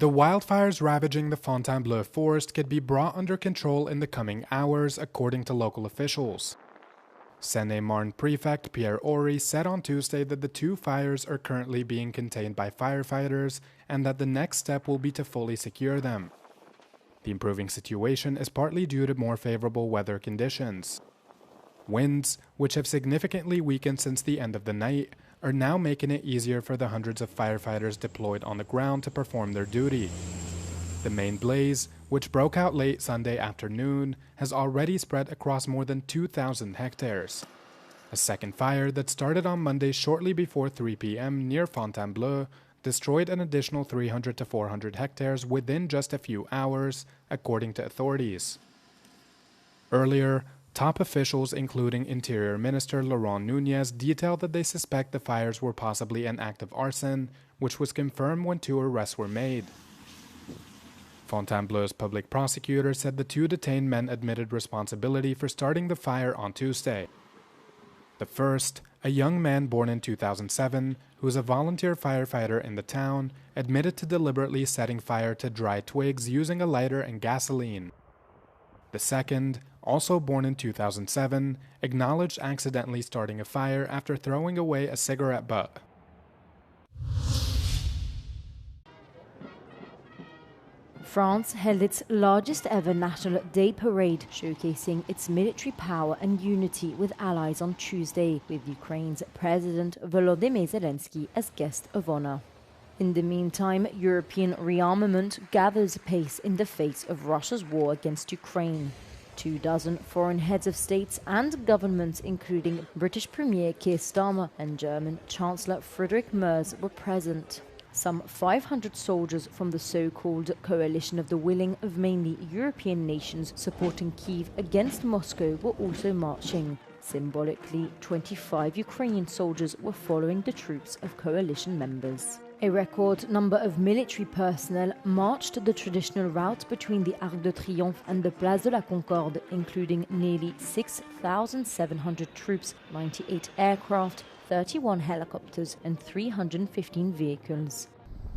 The wildfires ravaging the Fontainebleau forest could be brought under control in the coming hours, according to local officials. Seine-et-Marne Prefect Pierre Horry said on Tuesday that the two fires are currently being contained by firefighters and that the next step will be to fully secure them. The improving situation is partly due to more favorable weather conditions. Winds, which have significantly weakened since the end of the night, are now making it easier for the hundreds of firefighters deployed on the ground to perform their duty. The main blaze, which broke out late Sunday afternoon, has already spread across more than 2,000 hectares. A second fire that started on Monday shortly before 3 p.m. near Fontainebleau destroyed an additional 300 to 400 hectares within just a few hours, according to authorities. Earlier, top officials, including Interior Minister Laurent Nunez, detailed that they suspect the fires were possibly an act of arson, which was confirmed when 2 arrests were made. Fontainebleau's public prosecutor said the 2 detained men admitted responsibility for starting the fire on Tuesday. The first, a young man born in 2007, who is a volunteer firefighter in the town, admitted to deliberately setting fire to dry twigs using a lighter and gasoline. The second, also born in 2007, acknowledged accidentally starting a fire after throwing away a cigarette butt. France held its largest ever National Day parade, showcasing its military power and unity with allies on Tuesday, with Ukraine's President Volodymyr Zelensky as guest of honor. In the meantime, European rearmament gathers pace in the face of Russia's war against Ukraine. 24 foreign heads of states and governments, including British Premier Keir Starmer and German Chancellor Friedrich Merz, were present. Some 500 soldiers from the so-called Coalition of the Willing of mainly European nations supporting Kyiv against Moscow were also marching. Symbolically, 25 Ukrainian soldiers were following the troops of coalition members. A record number of military personnel marched the traditional route between the Arc de Triomphe and the Place de la Concorde, including nearly 6,700 troops, 98 aircraft, 31 helicopters and 315 vehicles.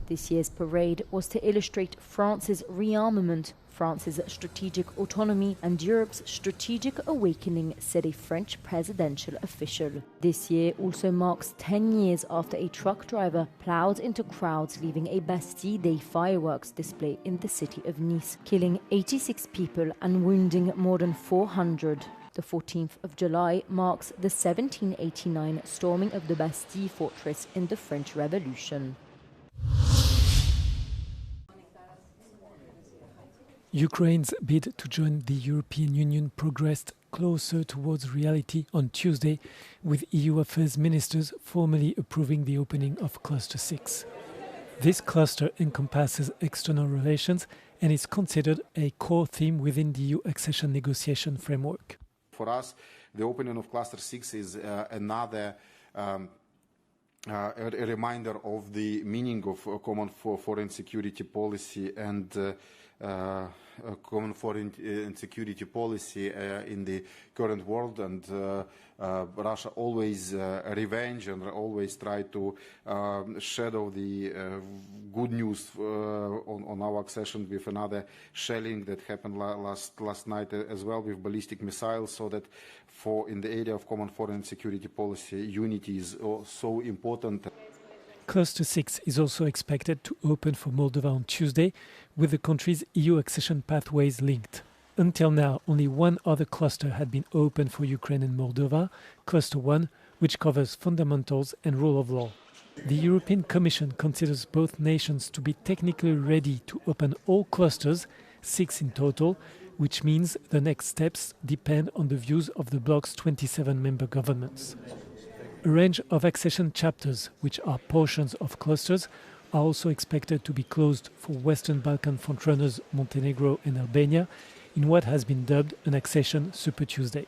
This year's parade was to illustrate France's rearmament, France's strategic autonomy and Europe's strategic awakening, said a French presidential official. This year also marks 10 years after a truck driver ploughed into crowds leaving a Bastille Day fireworks display in the city of Nice, killing 86 people and wounding more than 400. The 14th of July marks the 1789 storming of the Bastille fortress in the French Revolution. Ukraine's bid to join the European Union progressed closer towards reality on Tuesday, with EU affairs ministers formally approving the opening of Cluster 6. This cluster encompasses external relations and is considered a core theme within the EU accession negotiation framework. For us, the opening of Cluster 6 is another a reminder of the meaning of common foreign security policy and common foreign and security policy in the current world, and Russia always revenge and always try to shadow the good news on our accession with another shelling that happened last night as well with ballistic missiles, so that in the area of common foreign and security policy, unity is so important. Cluster 6 is also expected to open for Moldova on Tuesday, with the country's EU accession pathways linked. Until now, only one other cluster had been opened for Ukraine and Moldova, Cluster 1, which covers fundamentals and rule of law. The European Commission considers both nations to be technically ready to open all clusters, 6 in total, which means the next steps depend on the views of the bloc's 27 member governments. A range of accession chapters, which are portions of clusters, are also expected to be closed for Western Balkan frontrunners Montenegro and Albania in what has been dubbed an accession Super Tuesday.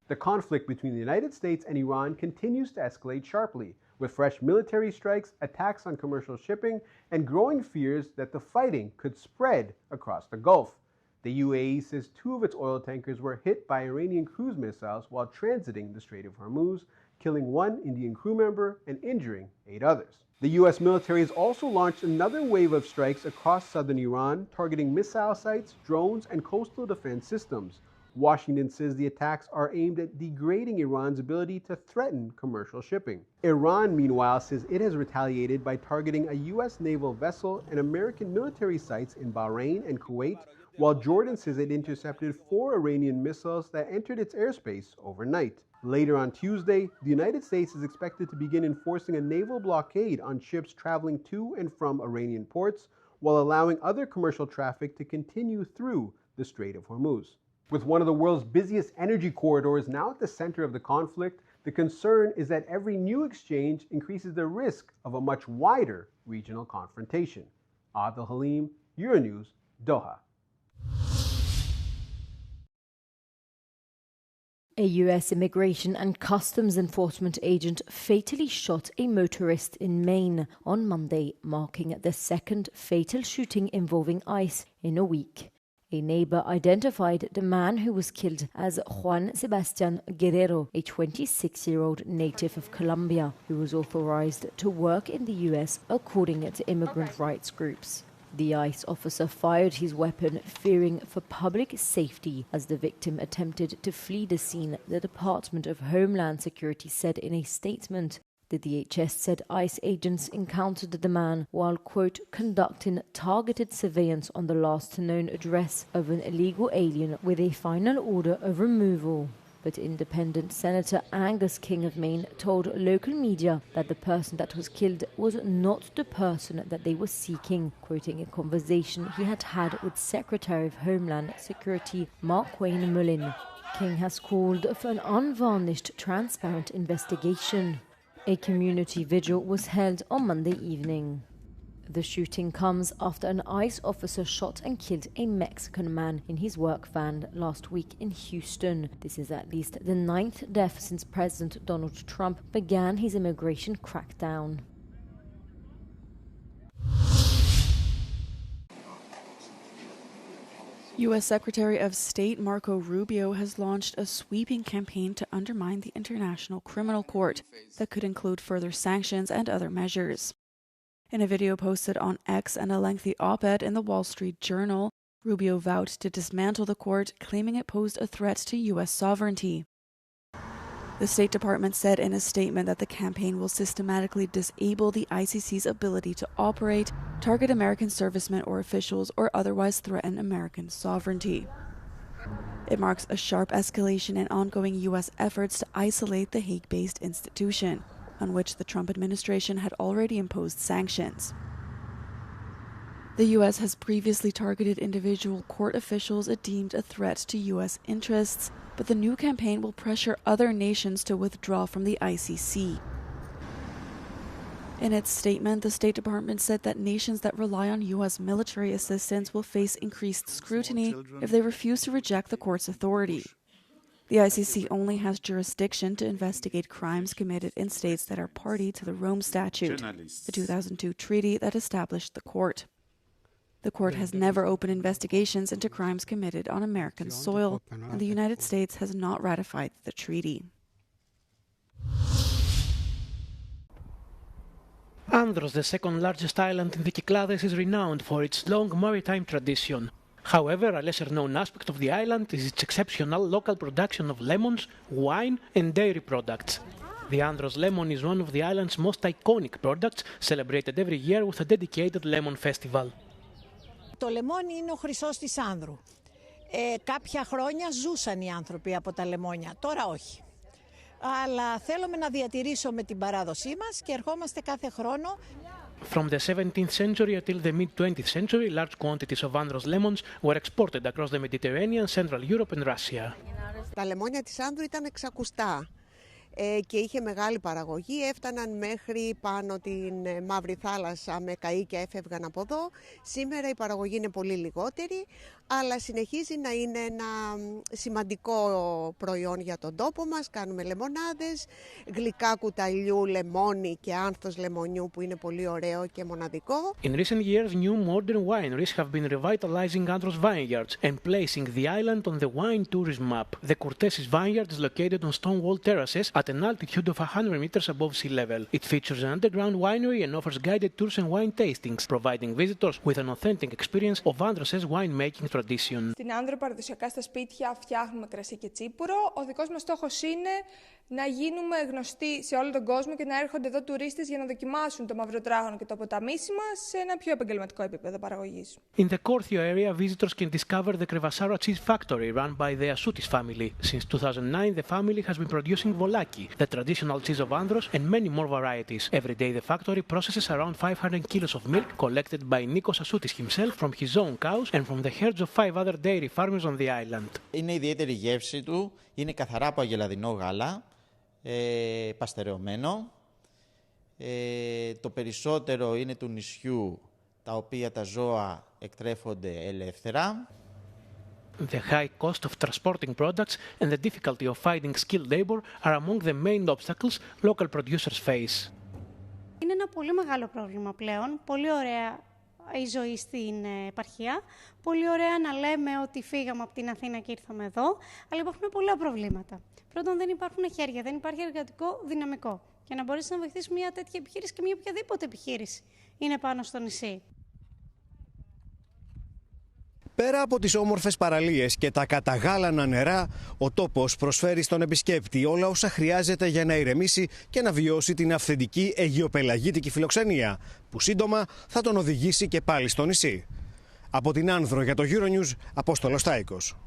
The conflict between the United States and Iran continues to escalate sharply, with fresh military strikes, attacks on commercial shipping, and growing fears that the fighting could spread across the Gulf. The UAE says 2 of its oil tankers were hit by Iranian cruise missiles while transiting the Strait of Hormuz, killing one Indian crew member and injuring 8 others. The U.S. military has also launched another wave of strikes across southern Iran, targeting missile sites, drones, and coastal defense systems. Washington says the attacks are aimed at degrading Iran's ability to threaten commercial shipping. Iran, meanwhile, says it has retaliated by targeting a U.S. naval vessel and American military sites in Bahrain and Kuwait, while Jordan says it intercepted 4 Iranian missiles that entered its airspace overnight. Later on Tuesday, the United States is expected to begin enforcing a naval blockade on ships traveling to and from Iranian ports, while allowing other commercial traffic to continue through the Strait of Hormuz. With one of the world's busiest energy corridors now at the center of the conflict, the concern is that every new exchange increases the risk of a much wider regional confrontation. Adil Halim, Euronews, Doha. A U.S. Immigration and Customs Enforcement agent fatally shot a motorist in Maine on Monday, marking the second fatal shooting involving ICE in a week. A neighbor identified the man who was killed as Juan Sebastian Guerrero, a 26-year-old native of Colombia who was authorized to work in the U.S. according to immigrant rights groups. The ICE officer fired his weapon, fearing for public safety, as the victim attempted to flee the scene, the Department of Homeland Security said in a statement. The DHS said ICE agents encountered the man while, quote, conducting targeted surveillance on the last known address of an illegal alien with a final order of removal. But independent Senator Angus King of Maine told local media that the person that was killed was not the person that they were seeking, quoting a conversation he had had with Secretary of Homeland Security Mark Wayne Mullin. King has called for an unvarnished, transparent investigation. A community vigil was held on Monday evening. The shooting comes after an ICE officer shot and killed a Mexican man in his work van last week in Houston. This is at least the 9th death since President Donald Trump began his immigration crackdown. U.S. Secretary of State Marco Rubio has launched a sweeping campaign to undermine the International Criminal Court that could include further sanctions and other measures. In a video posted on X and a lengthy op-ed in the Wall Street Journal, Rubio vowed to dismantle the court, claiming it posed a threat to U.S. sovereignty. The State Department said in a statement that the campaign will systematically disable the ICC's ability to operate, target American servicemen or officials, or otherwise threaten American sovereignty. It marks a sharp escalation in ongoing U.S. efforts to isolate the Hague-based institution, on which the Trump administration had already imposed sanctions. The U.S. has previously targeted individual court officials it deemed a threat to U.S. interests, but the new campaign will pressure other nations to withdraw from the ICC. In its statement, the State Department said that nations that rely on U.S. military assistance will face increased scrutiny if they refuse to reject the court's authority. The ICC only has jurisdiction to investigate crimes committed in states that are party to the Rome Statute, the 2002 treaty that established the court. The court has never opened investigations into crimes committed on American soil, and the United States has not ratified the treaty. Andros, the second largest island in the Cyclades, is renowned for its long maritime tradition. However, a lesser-known aspect of the island is its exceptional local production of lemons, wine and dairy products. The Andros lemon is one of the island's most iconic products, celebrated every year with a dedicated lemon festival. Το λεμόνι είναι ο χρυσός της Άνδρου. Κάποια χρόνια ζούσαν οι άνθρωποι από τα λεμόνια, τώρα όχι. Αλλά θέλουμε να διατηρήσουμε την παράδοσή μας και ερχόμαστε κάθε χρόνο. From the 17th century until the mid-20th century, large quantities of Andros lemons were exported across the Mediterranean, Central Europe and Russia. Τα λεμόνια της Άνδρου ήταν εξακουστά και είχε μεγάλη παραγωγή, έφταναν μέχρι πάνω την Μαύρη Θάλασσα με καΐκια, έφευγαν από εδώ. Σήμερα η παραγωγή είναι πολύ λιγότερη, αλλά συνεχίζει να είναι ένα σημαντικό προϊόν για τον τόπο μας. Κάνουμε λεμονάδες, γλυκά κουταλιού, λεμόνι και άνθος λεμονιού που είναι πολύ ωραίο και μοναδικό. In recent years, new modern wineries have been revitalizing Andros vineyards and placing the island on the wine tourism map. The Courtesis vineyard is located on stone wall terraces at an altitude of 100 meters above sea level. It features an underground winery and offers guided tours and wine tastings, providing visitors with an authentic experience of Andros' winemaking tradition. Στην Άνδρο παραδοσιακά στα σπίτια φτιάχνουμε κρασί και τσίπουρο. Ο δικός μας στόχος είναι να γίνουμε γνωστοί σε όλο τον κόσμο και να έρχονται εδώ τουρίστες για να δοκιμάσουν το μαυροτράγωνο και το ποταμίσιμα σε ένα πιο επαγγελματικό επίπεδο παραγωγής. In the Corthio area, visitors can discover the Crevasara cheese factory run by the Asoutis family. Since 2009, the family has been producing volaki, the traditional cheese of Andros, and many more varieties. Every day, the factory processes around 500 kilos of milk collected by Nikos Asoutis himself from his own cows and from the herds of 5 other dairy farmers on the island. Είναι ιδιαίτερη γεύση του, είναι καθαρά από αγελαδινό γάλα, παστερεωμένο. Το περισσότερο είναι του νησιού, τα οποία τα ζώα εκτρέφονται ελεύθερα. The high cost of transporting products and the difficulty of finding skilled labor are among the main obstacles local producers face. Είναι ένα πολύ μεγάλο πρόβλημα πλέον. Πολύ ωραία η ζωή στην επαρχία. Πολύ ωραία να λέμε ότι φύγαμε από την Αθήνα και ήρθαμε εδώ, αλλά υπάρχουν πολλά προβλήματα. Πρώτον, δεν υπάρχουν χέρια, δεν υπάρχει εργατικό δυναμικό. Για να μπορέσει να βοηθήσει μια τέτοια επιχείρηση και μια οποιαδήποτε επιχείρηση είναι πάνω στο νησί. Πέρα από τις όμορφες παραλίες και τα καταγάλανα νερά, ο τόπος προσφέρει στον επισκέπτη όλα όσα χρειάζεται για να ηρεμήσει και να βιώσει την αυθεντική αιγιοπελαγίτικη φιλοξενία, που σύντομα θα τον οδηγήσει και πάλι στο νησί. Από την Άνδρο για το Euronews, Απόστολος Τάικος.